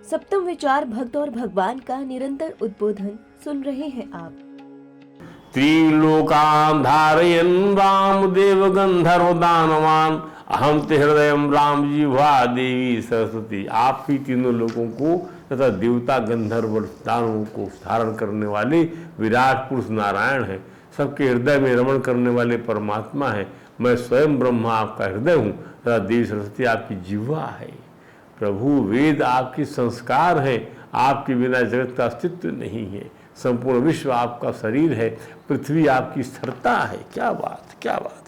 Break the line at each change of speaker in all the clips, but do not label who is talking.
सप्तम विचार भक्त और भगवान का निरंतर उद्बोधन सुन रहे हैं आप।
त्रिलोकान् धारयन् रामदेव गंधर्व दानवान अहम ते हृदय राम जिह्वा देवी सरस्वती। आप ही तीनों लोगों को तथा देवता गंधर्व दानवों को धारण करने वाले विराट पुरुष नारायण है। सबके हृदय में रमण करने वाले परमात्मा है। मैं स्वयं ब्रह्मा आपका हृदय हूँ तथा देवी सरस्वती आपकी जिह्वा है। प्रभु वेद आपके संस्कार है, आपके बिना जगत का अस्तित्व नहीं है। संपूर्ण विश्व आपका शरीर है, पृथ्वी आपकी स्थिरता है। क्या बात, क्या बात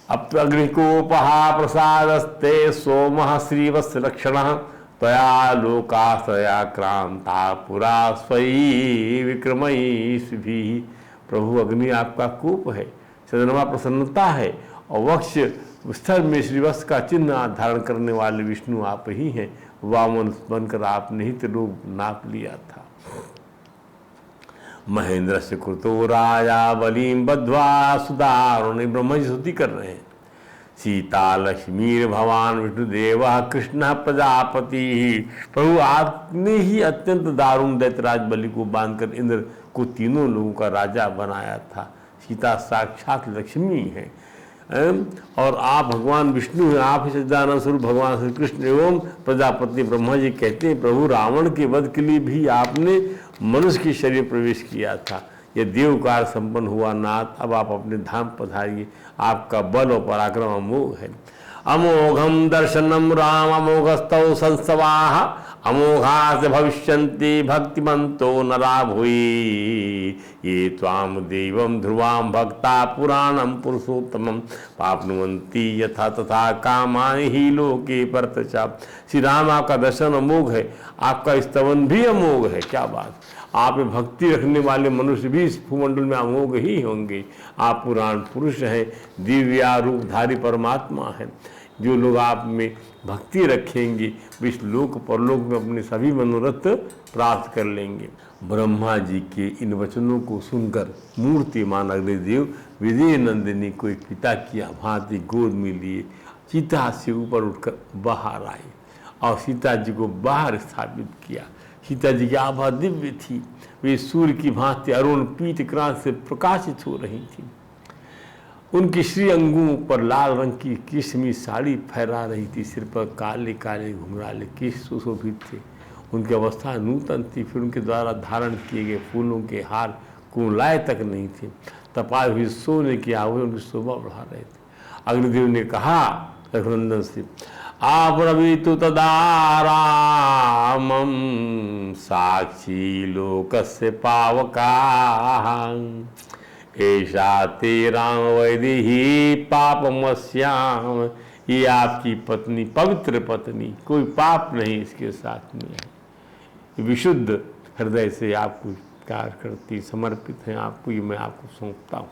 है। अग्निकोपहा प्रसादस्ते सोमः श्रीवत्स लक्षणः त्वया लोकाश्रया क्रांता पुरा स्वयि विक्रमैः। प्रभु अग्नि आपका कोप है, चंद्रमा प्रसन्नता है और वक्ष स्थल में श्रीवत्स का चिन्ह धारण करने वाले विष्णु आप ही हैं। वामन बनकर आपने ही त्रिलोक नाप लिया था। महेंद्र से कृतो राजा बलिम बद्ध्वा सुदारुणी ब्रह्म जी स्तुति कर रहे हैं। सीता लक्ष्मी भगवान विष्णुदेव कृष्ण प्रजापति। प्रभु आपने ही अत्यंत दारुण दैत्यराज बलि को बांधकर इंद्र को तीनों लोगों का राजा बनाया था। सीता साक्षात लक्ष्मी है और आप भगवान विष्णु हैं। आप ही सच्चिदानंद स्वरूप भगवान श्री कृष्ण एवं प्रजापति ब्रह्मा जी कहते हैं प्रभु रावण के वध के लिए भी आपने मनुष्य के शरीर प्रवेश किया था। यह देवकार संपन्न हुआ नाथ, अब आप अपने धाम पधारिए। आपका बल और पराक्रम अमोघ है। अमोघम दर्शनम राम अमोघस्तौ संसवाः अमोघास भविष्यन्ति भक्तिमन्तो नरा भुवि। ये त्वाम देवम ध्रुवाम भक्ता पुराणम पुरुषोत्तमम पाप्नुवन्ति यथा तथा कामानि ही लोके परतचा। श्री राम आपका दर्शन अमोघ है, आपका स्तवन भी अमोघ है। क्या बात, आप में भक्ति रखने वाले मनुष्य भी इस भूमंडल में अमोघ ही होंगे। आप पुराण पुरुष हैं, दिव्या रूपधारी परमात्मा है। जो लोग आप में भक्ति रखेंगे वे इस लोक परलोक में अपने सभी मनोरथ प्राप्त कर लेंगे। ब्रह्मा जी के इन वचनों को सुनकर मूर्तिमान अग्निदेव विजय नंदिनी को एक पिता की भांति गोद में लिए सीता से ऊपर उठकर बाहर आए और सीता जी को बाहर स्थापित किया। सीता जी की आभा दिव्य थी, वे सूर्य की भांति अरुण पीत क्रांत से प्रकाशित हो रही थी। उनकी श्री अंगों पर लाल रंग की किस्मी साड़ी फहरा रही थी, सिर पर काले काले घुंघराले केश सुशोभित थे। उनकी अवस्था नूतन थी, फिर उनके द्वारा धारण किए गए फूलों के हार कुलाए तक नहीं थे। तपाए हुए सोने के आभूषण उनकी शोभा बढ़ा रहे थे। अग्निदेव ने कहा रघुनंदन से आब्रवीतु तदा रामं साक्षी लोकस्य पावकाः ऐसा ते राम वैदेही पापमस्याम। ये आपकी पत्नी पवित्र पत्नी, कोई पाप नहीं इसके साथ में है। विशुद्ध हृदय से आपको प्यार करती, समर्पित है आपको, ये मैं आपको सौंपता हूँ।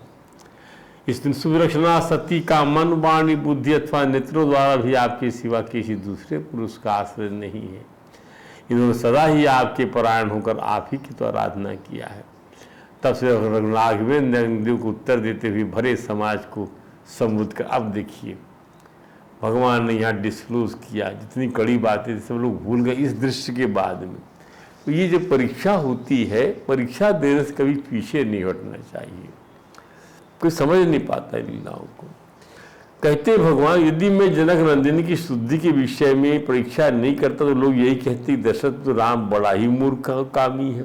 इस दिन सुविलक्षणा सती का मन वाणी बुद्धि अथवा नेत्रों द्वारा भी आपके सिवा किसी दूसरे पुरुष का आश्रय नहीं है। इन्होंने सदा ही आपके परायण होकर आप ही की तो आराधना किया है। तब से राघवेंद्र को उत्तर देते हुए भरे समाज को संबोधित कर अब देखिए भगवान ने यहाँ डिस्क्लोज किया, जितनी कड़ी बातें थी सब लोग भूल गए इस दृश्य के बाद में। तो ये जो परीक्षा होती है, परीक्षा देने से कभी पीछे नहीं हटना चाहिए। कोई समझ नहीं पाता लीलाओं को। कहते भगवान यदि मैं जनक नंदिनी की शुद्धि के विषय में परीक्षा नहीं करता तो लोग यही कहते दशरथ तो राम बड़ा ही मूर्ख कामी है।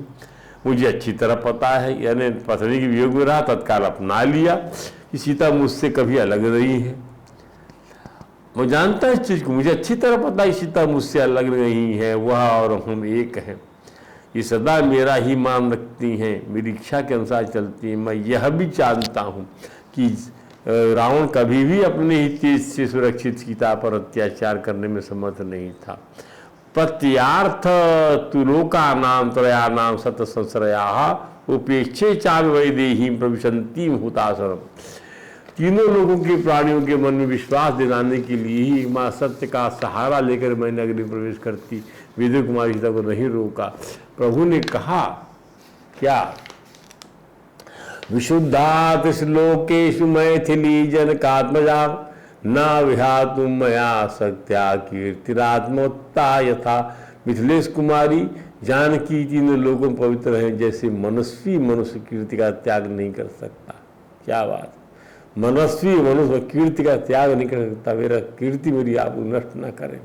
मुझे अच्छी तरह पता है, यानी पत्नी के वियोग में रहा तत्काल अपना लिया कि सीता मुझसे कभी अलग नहीं है। वो जानता है इस चीज़ को, मुझे अच्छी तरह पता है सीता मुझसे अलग नहीं है, वह और हम एक हैं। ये सदा मेरा ही मान रखती हैं, मेरी इच्छा के अनुसार चलती हैं। मैं यह भी जानता हूँ कि रावण कभी भी अपने ही तेज से सुरक्षित सीता पर अत्याचार करने में समर्थ नहीं था। प्रत्यार्थ तुलोका नाम त्रया नाम सत संश्रया उपेक्षे चाव वैदेही प्रविशंती हुतासरम। तीनों लोगों के प्राणियों के मन में विश्वास दिलाने के लिए ही माँ सत्य का सहारा लेकर मैंने अग्नि प्रवेश करती विदुर कुमारी सीता को नहीं रोका। प्रभु ने कहा क्या विशुद्धा श्लोकेशु मैथिली जनकात्मजा न विहातु मया सत्या कीर्तिरात्मोत्ता यथा मिथिलेश कुमारी जानकी तीनों लोगों में पवित्र हैं, जैसे मनस्वी मनुष्य कीर्ति का त्याग नहीं कर सकता। क्या बात, मनस्वी मनुष्य कीर्ति का त्याग नहीं कर सकता, मेरा कीर्ति मेरी आप नष्ट ना करें,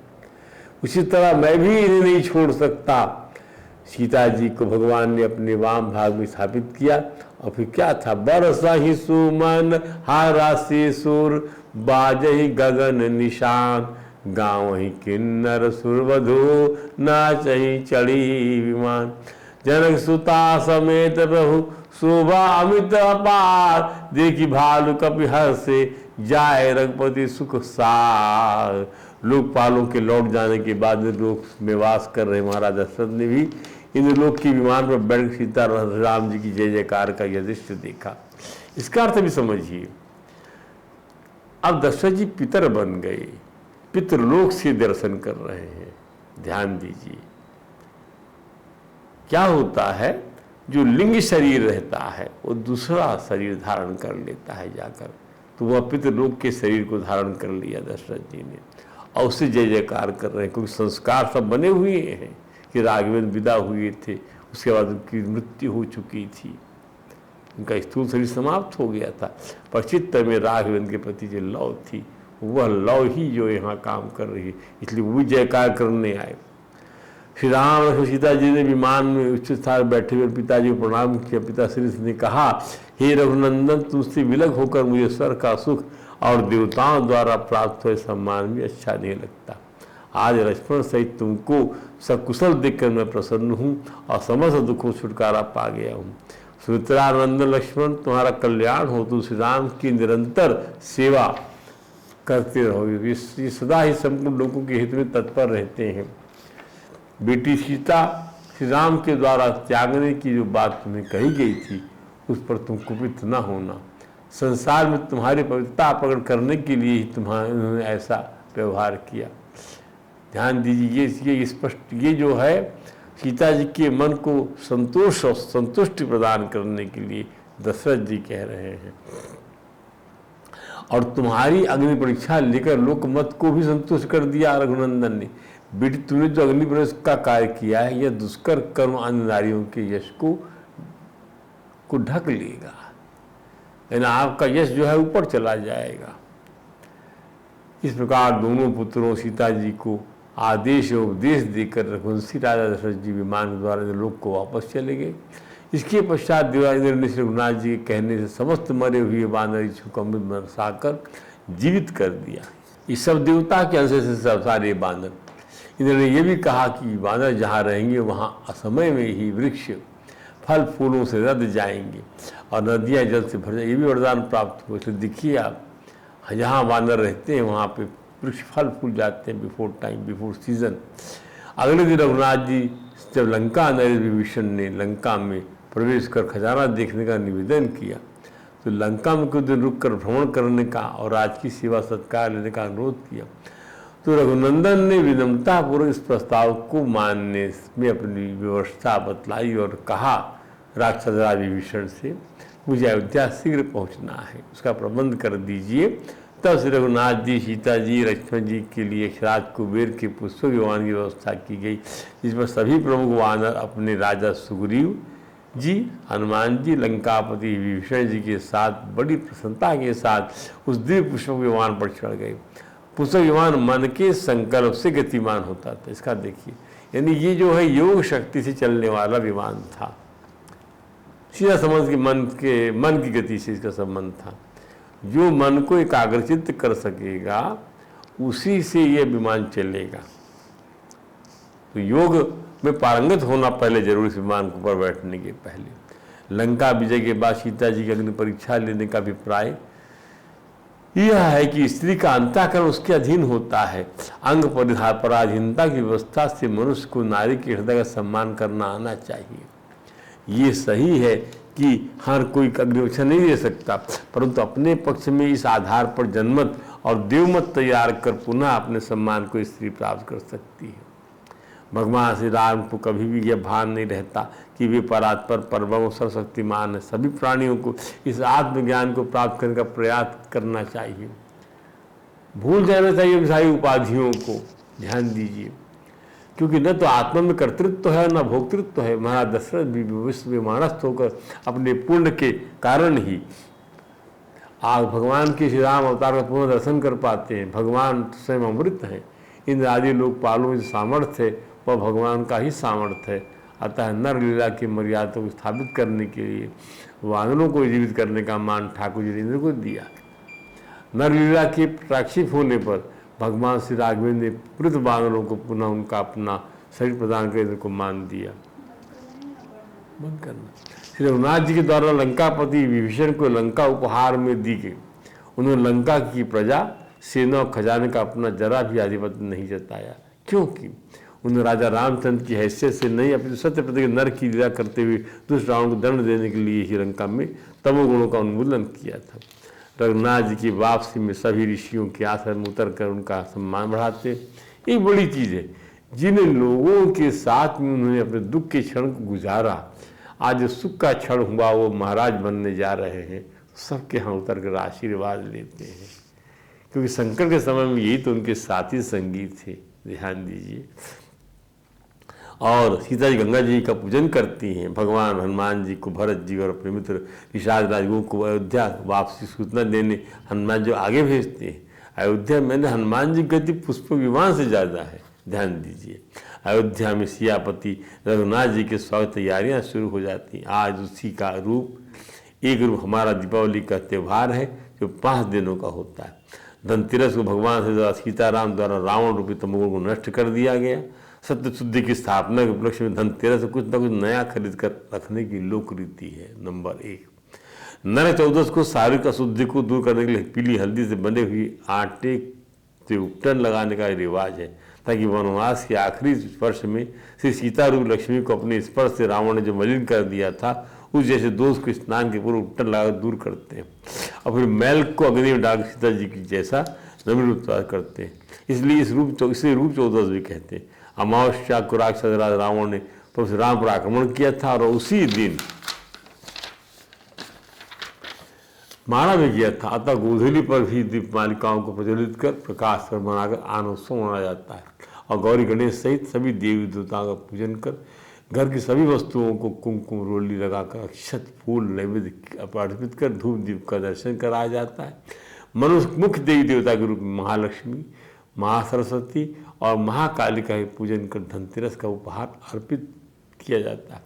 उसी तरह मैं भी इन्हें नहीं छोड़ सकता। सीता जी को भगवान ने अपने वाम भाग में स्थापित किया, और फिर क्या था, बरसा ही सुमन हारा से सुर बाजही गगन निशान, गाँव ही किन्नर सुरवधु नाचही चढ़ी विमान, जनक सुता समेत प्रभु शोभा अमित अपार, देखी भालू कपि हर्षे जाए रघुपति सुख सार। लोकपालों के लौट जाने के बाद लोक में वास कर रहे महाराज दशरथ ने भी इंद्रलोक की विमान पर बैठ सीता राम जी की जय जयकार का यह दृश्य देखा। इसका अर्थ भी समझिए, अब दशरथ जी पितर बन गए, पितृलोक से दर्शन कर रहे हैं। ध्यान दीजिए, क्या होता है, जो लिंग शरीर रहता है वो दूसरा शरीर धारण कर लेता है जाकर, तो वह पितृलोक के शरीर को धारण कर लिया दशरथ जी ने, और उससे जय जयकार कर रहे हैं, क्योंकि संस्कार सब बने हुए हैं कि राघवेंद्र विदा हुए थे, उसके बाद उनकी मृत्यु हो चुकी थी, उनका स्थूल शरीर समाप्त हो गया था, पर चित्त में राघवेंद्र के प्रति जो लव थी, वह लव ही जो यहाँ काम कर रही है, इसलिए वो भी जयकार करने आए। श्री राम और सीता जी ने विमान में उच्च स्थान बैठे हुए पिताजी को प्रणाम किया। पिता श्री ने कहा, हे रघुनंदन, तुमसे विलग होकर मुझे स्वर का सुख और देवताओं द्वारा प्राप्त हुए सम्मान भी अच्छा नहीं लगता। आज लक्ष्मण सहित तुमको सकुशल देखकर मैं प्रसन्न हूँ और समस्त दुखों छुटकारा पा गया हूँ। सुमित्रानंदन लक्ष्मण, तुम्हारा कल्याण हो, तुम श्री राम की निरंतर सेवा करते रहोगे, ये सदा ही संपूर्ण लोगों के हित में तत्पर रहते हैं। बेटी सीता श्री राम के द्वारा त्यागने की जो बात तुम्हें कही गई थी, उस पर तुम कुपित न होना। संसार में तुम्हारी पवित्रता प्रकट करने के लिए ही उन्होंने ऐसा व्यवहार किया। ध्यान दीजिए, ये स्पष्ट, ये जो है सीता जी के मन को संतोष और संतुष्टि प्रदान करने के लिए दशरथ जी कह रहे हैं। और तुम्हारी अग्नि परीक्षा लेकर लोकमत को भी संतुष्ट कर दिया रघुनंदन ने। बेटी, तुमने जो अग्नि परीक्षा का कार्य किया है, यह दुष्कर कर्म अन्य नारियों के यश को ढक लेगा, यानी आपका यश जो है ऊपर चला जाएगा। इस प्रकार दोनों पुत्रों सीता जी को आदेश और उपदेश देकर रघुवंशी राजा दशरथ जी विमान के द्वारा लोक को वापस चले गए। इसके पश्चात देवानंद ने श्री रघुनाथ जी के कहने से समस्त मरे हुए वानर इच्छुक को अमृत बरसाकर जीवित कर दिया। ये सब देवता के अंश से सब सारे बानर। इन्होंने ये भी कहा कि वानर जहाँ रहेंगे वहाँ असमय में ही वृक्ष फल फूलों से रद जाएंगे और नदियाँ जल से भर जाएंगी। ये भी वरदान प्राप्त हुए। तो देखिए आप, जहाँ वानर रहते हैं वहाँ पे वृक्ष फल फूल जाते हैं बिफोर टाइम, बिफोर सीजन। अगले दिन रघुनाथ जी जब लंका नरेश विभीषण ने लंका में प्रवेश कर खजाना देखने का निवेदन किया, तो लंका में कुछ दिन रुक कर भ्रमण करने का और राज की सेवा सत्कार लेने का अनुरोध किया। तो रघुनंदन ने विनम्रतापूर्वक इस प्रस्ताव को मानने में अपनी व्यवस्था बतलाई और कहा राक्षस राज विभीषण से, मुझे अयोध्या शीघ्र पहुंचना है, उसका प्रबंध कर दीजिए। तब श्री रघुनाथ जी, सीता जी, लक्ष्मण जी के लिए राज कुबेर के पुष्प विमान की व्यवस्था की गई, जिस पर सभी प्रमुख वानर अपने राजा सुग्रीव जी, हनुमान जी, लंकापति विभीषण जी के साथ बड़ी प्रसन्नता के साथ उस दिव्य पुष्प विमान पर चढ़ गए। पुष्प विमान मन के संकल्प से गतिमान होता था। इसका देखिए, यानी ये जो है योग शक्ति से चलने वाला विमान था। सीधा समझ के मन की गति से इसका संबंध था। जो मन को एकाग्रचित्त कर सकेगा उसी से यह विमान चलेगा। तो योग में पारंगत होना पहले जरूरी, विमान के ऊपर बैठने के पहले। लंका विजय के बाद सीता जी की अग्नि परीक्षा लेने का अभिप्राय यह है कि स्त्री का अंतःकरण उसके अधीन होता है। अंग पराधीनता की व्यवस्था से मनुष्य को नारी के हृदय का सम्मान करना आना चाहिए। ये सही है कि हर कोई अग्निपरीक्षा नहीं दे सकता, परंतु अपने पक्ष में इस आधार पर जनमत और देवमत तैयार कर पुनः अपने सम्मान को स्त्री प्राप्त कर सकती है। भगवान श्री राम को कभी भी यह भान नहीं रहता कि वे परात्पर परम सर्वशक्तिमान है। सभी प्राणियों को इस आत्मज्ञान को प्राप्त करने का प्रयास करना चाहिए, भूल जाना चाहिए सारी उपाधियों को। ध्यान दीजिए, क्योंकि न तो आत्मा में कर्तृत्व है न भोक्तृत्व है। महाराज दशरथ भी विश्व में मानस्थ होकर अपने पुण्य के कारण ही आज भगवान के श्री राम अवतार का पूर्ण दर्शन कर पाते हैं। भगवान स्वयं अमृत हैं। इंद्र आदि लोकपालों में जो सामर्थ्य है वह भगवान का ही सामर्थ्य है। अतः नर लीला की मर्यादा को स्थापित करने के लिए वानरों को जीवित करने का मान ठाकुर जी ने इंद्र को दिया। नर लीला के प्राक्षिप होने पर भगवान श्री राघवेंद्र ने वृद्ध वानरों को पुनः उनका अपना शरीर प्रदान कर इंद्र को मान दिया। बंद करना। श्री रघुनाथ जी के द्वारा लंकापति विभीषण को लंका उपहार में दी गई। उन्होंने लंका की प्रजा, सेना और खजाने का अपना जरा भी आधिपत्य नहीं जताया, क्योंकि उन्होंने राजा रामचंद्र की हैसियत से नहीं अपने सत्य प्रति नर की लीला करते हुए दुष्ट रावण को दंड देने के लिए ही लंका में तमोगुणों का उन्मूलन किया था। रघुनाथ जी की वापसी में सभी ऋषियों के आश्रम में उतर कर उनका सम्मान बढ़ाते। एक बड़ी चीज़ है, जिन लोगों के साथ में उन्होंने अपने दुख के क्षण को गुजारा, आज सुख का क्षण हुआ वो महाराज बनने जा रहे हैं, सबके यहाँ उतर कर आशीर्वाद लेते हैं। क्योंकि संकट के समय में यही तो उनके साथी संगी थे। ध्यान दीजिए। और सीता जी गंगा जी का पूजन करती हैं। भगवान हनुमान जी को भरत जी और अपने मित्र ऋषाद राजगुरु को अयोध्या वापसी सूचना देने हनुमान जी आगे भेजते हैं। अयोध्या में हनुमान जी गति पुष्प विमान से ज़्यादा है। ध्यान दीजिए। अयोध्या में सियापति रघुनाथ जी के स्वागत तैयारियां शुरू हो जाती हैं। आज उसी का रूप एक रूप हमारा दीपावली का त्यौहार है जो 5 दिनों का होता है। धनतेरस को भगवान से सीताराम द्वारा रावण रूपी तमोगुण को नष्ट कर दिया गया। सत्य शुद्धि की स्थापना के उपलक्ष्य में धनतेरस से कुछ न कुछ नया खरीद कर रखने की लोक रीति है। नंबर 1। नरक चौदस को शारीरिक अशुद्धि को दूर करने के लिए पीली हल्दी से बने हुई आटे से उपटन लगाने का रिवाज है, ताकि वनवास के आखिरी वर्ष में श्री सीता रूप लक्ष्मी को अपने स्पर्श से रावण ने जो मलिन कर दिया था, उस जैसे दोष को स्नान के पूर्व उपटन लगाकर दूर करते हैं और फिर मैल को अग्नि में डाल सीता जी की जैसा नवीन उत्पाद करते हैं। इसलिए इसे रूप चौदस भी कहते हैं। अमावस्या को राक्षस राज रावण ने परशुराम पर आक्रमण किया था और उसी दिन मारा भी किया था। अतः गोधूली पर भी दीपमालिकाओं को प्रज्वलित कर प्रकाश कर मनाकर आनंदोत्सव मनाया जाता है और गौरी गणेश सहित सभी देवी देवताओं का पूजन कर घर की सभी वस्तुओं को कुमकुम रोली लगाकर अक्षत फूल नैवेद्य अर्पित कर धूप दीप का दर्शन कराया जाता है। मनुष्य मुख्य देवी देवता के रूप में महालक्ष्मी, महासरस्वती और महाकाली का पूजन कर धनतेरस का उपहार अर्पित किया जाता है।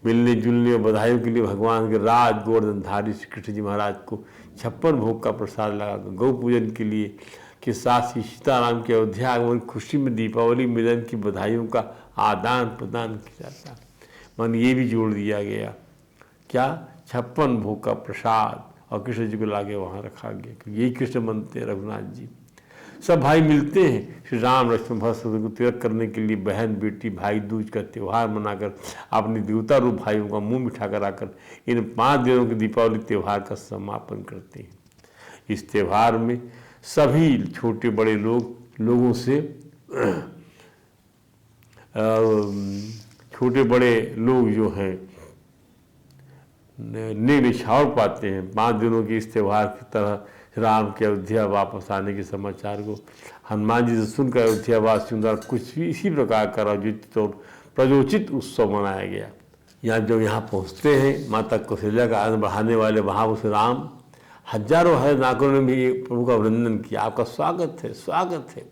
मिलने जुलने और बधाइयों के लिए भगवान के राज गोवर्धनधारी श्री कृष्ण जी महाराज को 56 भोग का प्रसाद लगाकर गौ पूजन के लिए के साथ ही सीताराम के अयोध्या आगमन खुशी में दीपावली मिलन की बधाइयों का आदान प्रदान किया जाता है। मन ये भी जोड़ दिया गया, क्या 56 भोग का प्रसाद और कृष्ण जी को लाके वहाँ रखा गया, क्योंकि यही कृष्ण बनते हैं रघुनाथ जी। सब भाई मिलते हैं। श्री राम लक्ष्मण भरत शत्रुघ्न को तिलक करने के लिए बहन बेटी भाई दूज का त्यौहार मनाकर अपने देवता रूप भाइयों का मुंह मिठा कराकर इन 5 दिनों के दीपावली त्यौहार का समापन करते हैं। इस त्यौहार में सभी छोटे बड़े लोगों से छोटे बड़े लोग जो हैं निछावर पाते हैं। 5 दिनों के इस त्यौहार की तरह राम के अयोध्या वापस आने के समाचार को हनुमान जी से सुनकर अयोध्या वासियों द्वारा कुछ भी इसी प्रकार का आयोजित और प्रयोजित उत्सव मनाया गया। जब यहाँ पहुँचते हैं माता कौशल्या का आनंद बढ़ाने वाले वहाँ उस राम हजारों नागरों ने भी प्रभु का अभिनंदन किया, आपका स्वागत है, स्वागत है।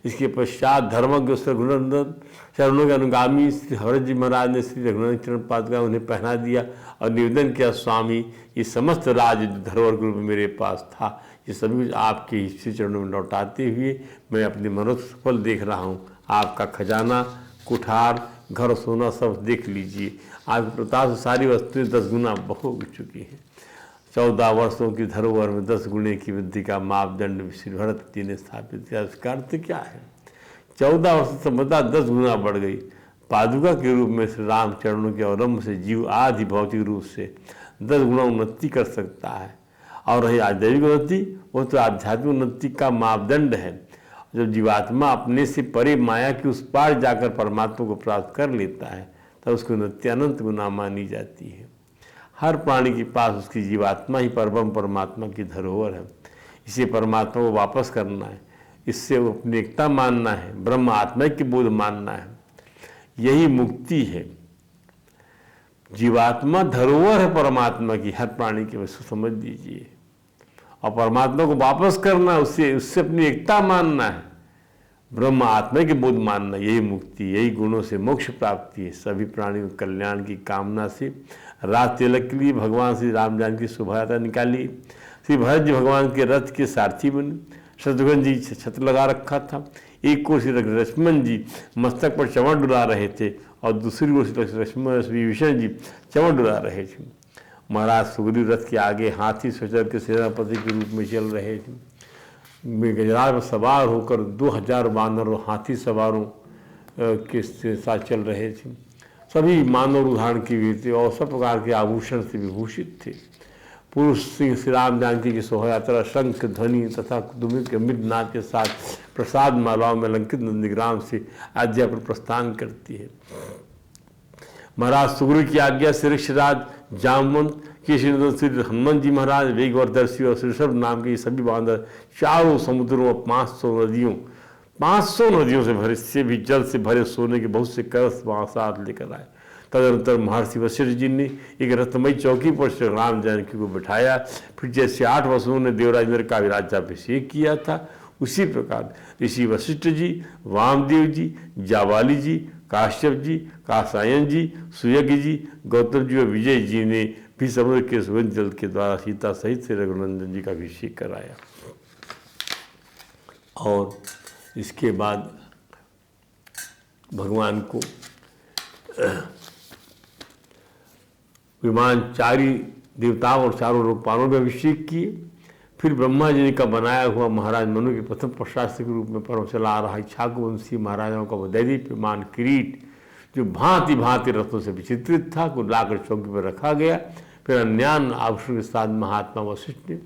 इसके पश्चात धर्मज्ञ रघुनंदन चरणों के अनुगामी श्री हरत जी महाराज ने श्री रघुनंदन चरण पादुका उन्हें पहना दिया और निवेदन किया, स्वामी ये समस्त राज धरोहर के रूप में मेरे पास था, ये सभी कुछ आपके हिस्से चरणों में लौटाते हुए मैं अपने मनोरथ सफल देख रहा हूँ। आपका खजाना, कुठार, घर, सोना सब देख लीजिए। आपके प्रताप से सारी वस्तुएं 10 गुना बहु उठ चुकी हैं। 14 वर्षों की धरोहर में 10 गुणे की वृद्धि का मापदंड श्री भरत जी ने स्थापित किया। इसका अर्थ क्या है? 14 वर्ष संपदा 10 गुना बढ़ गई। पादुका के रूप में श्री राम चरणों के अवलंब से जीव आदि भौतिक रूप से 10 गुना उन्नति कर सकता है। और रही आध्यात्मिक उन्नति, वो तो आध्यात्मिक उन्नति का मापदंड है। जब जीवात्मा अपने से परे माया के उस पार जाकर परमात्मा को प्राप्त कर लेता है तब उसकी उन्नति अनंत गुना मानी जाती है। हर प्राणी के पास उसकी जीवात्मा ही परम परमात्मा की धरोहर है। इसे परमात्मा को वापस करना है, इससे वो अपनी एकता मानना है, ब्रह्म आत्मा की बोध मानना है। यही मुक्ति है। जीवात्मा धरोहर है परमात्मा की, हर प्राणी की वस्तु समझ लीजिए। और परमात्मा को वापस करना, उससे अपनी एकता मानना है, ब्रह्म आत्मा के बोध मानना, यही मुक्ति, यही गुणों से मोक्ष प्राप्ति है। सभी प्राणियों के कल्याण की कामना से रात तिलक के लिए भगवान श्री राम जानकी की शोभा यात्रा निकाली। श्री भरत जी भगवान के रथ के सारथी बने, शत्रुघ्न जी छत्र लगा रखा था, एक ओर से लक्ष्मण जी मस्तक पर चंवर डुला रहे थे और दूसरी ओर से लक्ष्मण विभीषण जी चंवर डुला रहे थे। महाराज सुग्रीव रथ के आगे हाथी सचर के सेनापति के रूप में चल रहे थे। गजराज पर सवार होकर 2000 वानर और हाथी सवारों के साथ चल रहे थे। सभी मानव धारण किए हुए थे और सब प्रकार के आभूषण से विभूषित थे। पुरुष सिंह श्री राम जानकी की शोभा यात्रा शंख ध्वनि तथा दुमित अमृत नाद के साथ प्रसाद मालाओं में अलंकृत नंदीग्राम से अयोध्या पर प्रस्थान करती है। महाराज सुग्रीव की आज्ञा से ऋषिराज जामवंत के श्री हनुमान जी महाराज वेगवर्धर्षि और ऋषभ नाम के सभी बांदर चारों समुद्रों और 500 नदियों से भरे, से भी जल से भरे सोने के बहुत से कलश वहाँ साथ लेकर आए। तदनंतर महर्षि वशिष्ठ जी ने एक रत्नमयी चौकी पर श्री राम जानकी को बिठाया। फिर जैसे 8 वर्षों ने देवराज इंद्र का राज्याभिषेक किया था, उसी प्रकार ऋषि वशिष्ठ जी, वामदेव जी, जाबाली जी, काश्यप जी, कासायन जी, सुयज्ञ जी, गौतम जी और विजय जी ने भी समुद्र के सुगंध जल के द्वारा सीता सहित श्री रघुनंदन जी का अभिषेक कराया। और इसके बाद भगवान को विमानचारी देवताओं और चारों लोकपालों में अभिषेक किए। फिर ब्रह्मा जी का बनाया हुआ महाराज मनु के प्रथम प्रशासक के रूप में पर्व चला आ रहा इक्ष्वाकुवंशी महाराजाओं का दैदीप्यमान किरीट, जो भांति भांति रत्नों से विचित्रित था, को लाकर चौकी पर रखा गया। फिर अन्यान्य आभूषण के साथ महात्मा वशिष्ठ ने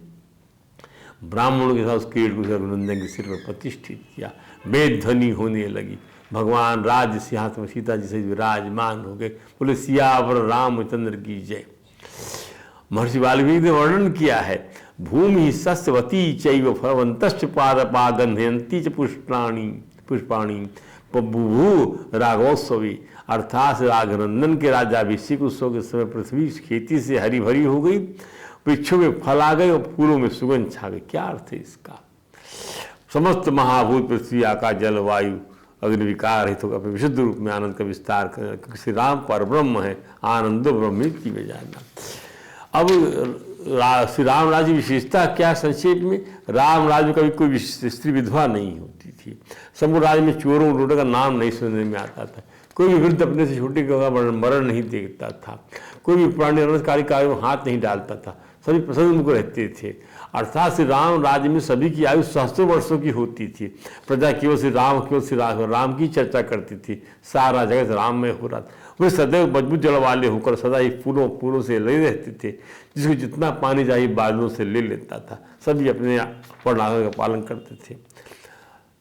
ब्राह्मणों के साथ उस किरीट को रघुनंदन के सिर पर प्रतिष्ठित किया। वेद ध्वनि होने लगी, भगवान राज्य सिंहासन में सीता जी से विराजमान हो गए। बोले सियावर रामचंद्र की जय। महर्षि वाल्मीकि ने वर्णन किया है, भूमि सस्यवती चैव फलवन्तश्च पादपागन्धयन्ती च पुष्पाणि बभूव राघवोत्सवी। अर्थात राघनंदन के राज्याभिषेक उत्सव के समय पृथ्वी खेती से हरी भरी हो गई, वृक्षों में फल आ गए और फूलों में सुगंध छा गई। क्या अर्थ है इसका? समस्त महाभूत पृथ्वी आकाश जल वायु अग्नि विकार है तो अपने विशुद्ध रूप में आनंद का विस्तार कर, क्योंकि श्री राम पर ब्रह्म है, आनंदो ब्रह्मित की में जानना। अब श्री राम राज्य की विशेषता क्या? संक्षेप में, राम राज्य में कभी कोई स्त्री विधवा नहीं होती थी। समूह राज्य में चोरों लूटों का नाम नहीं सुनने में आता था। कोई भी वृद्ध अपने से छोटे का मरण नहीं देखता था। कोई भी प्राणी अनर्थकारी कार्य में हाथ नहीं डालता था। सभी प्रसन्न मुख रहते थे। अर्थात श्री राम राज्य में सभी की आयु सहस्त्रों वर्षों की होती थी। प्रजा केवल श्री राम की चर्चा करती थी। सारा जगत राममय हो रहा था। वे सदैव मजबूत जल वाले होकर सदा ही फूलों से लगे रहते थे। जिसको जितना पानी चाहिए बादलों से ले लेता था। सभी अपने वर्णाश्रम का पालन करते थे।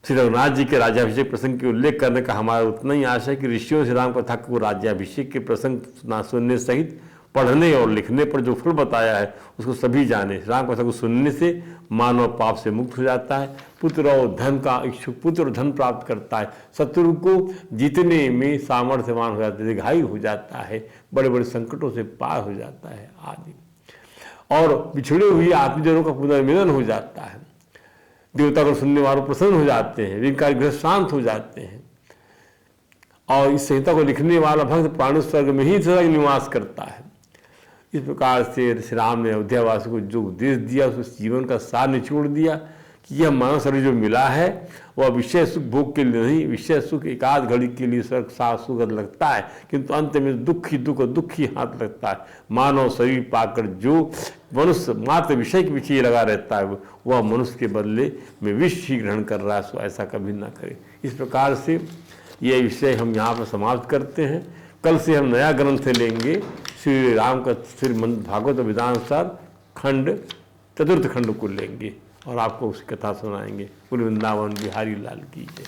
श्री रघुनाथ जी के राज्याभिषेक प्रसंग के उल्लेख करने का हमारा उतना ही आशा है कि ऋषियों से राम कथा को राज्याभिषेक के प्रसंग सुनने सहित पढ़ने और लिखने पर जो फल बताया है उसको सभी जाने। राम कथा को सुनने से मानव पाप से मुक्त हो जाता है, पुत्र और धन का इच्छुक पुत्र और धन प्राप्त करता है, शत्रु को जीतने में सामर्थ्यवान हो जाता है, दीर्घायु हो जाता है, बड़े बड़े संकटों से पार हो जाता है आदि, और बिछड़े हुए आत्मजनों का पुनर्मिलन हो जाता है। देवता को सुनने वालों प्रसन्न हो जाते हैं, विकार ग्रह शांत हो जाते हैं। और इस संहिता को लिखने वाला भक्त प्राणी स्वर्ग में ही सदा निवास करता है। इस प्रकार से श्री राम ने अयोध्यावासी को जो उपदेश दिया, उस जीवन का सार निचोड़ दिया कि यह मानव शरीर जो मिला है वह विषय सुख भोग के लिए नहीं, विषय सुख एक आध घड़ी के लिए स्वर्ग साथ सुखद लगता है, किंतु अंत में दुख ही हाथ लगता है। मानव शरीर पाकर जो मनुष्य मात्र विषय के पीछे लगा रहता है वह मनुष्य के बदले में विष ही ग्रहण कर रहा है, सो ऐसा कभी ना करे। इस प्रकार से यह विषय हम यहाँ पर समाप्त करते हैं। कल से हम नया ग्रंथ लेंगे, श्री राम का श्रीमद् भागवत विधानुसार खंड चतुर्थ खंड को लेंगे और आपको उसकी कथा सुनाएंगे। कुल वृंदावन बिहारी लाल की जय।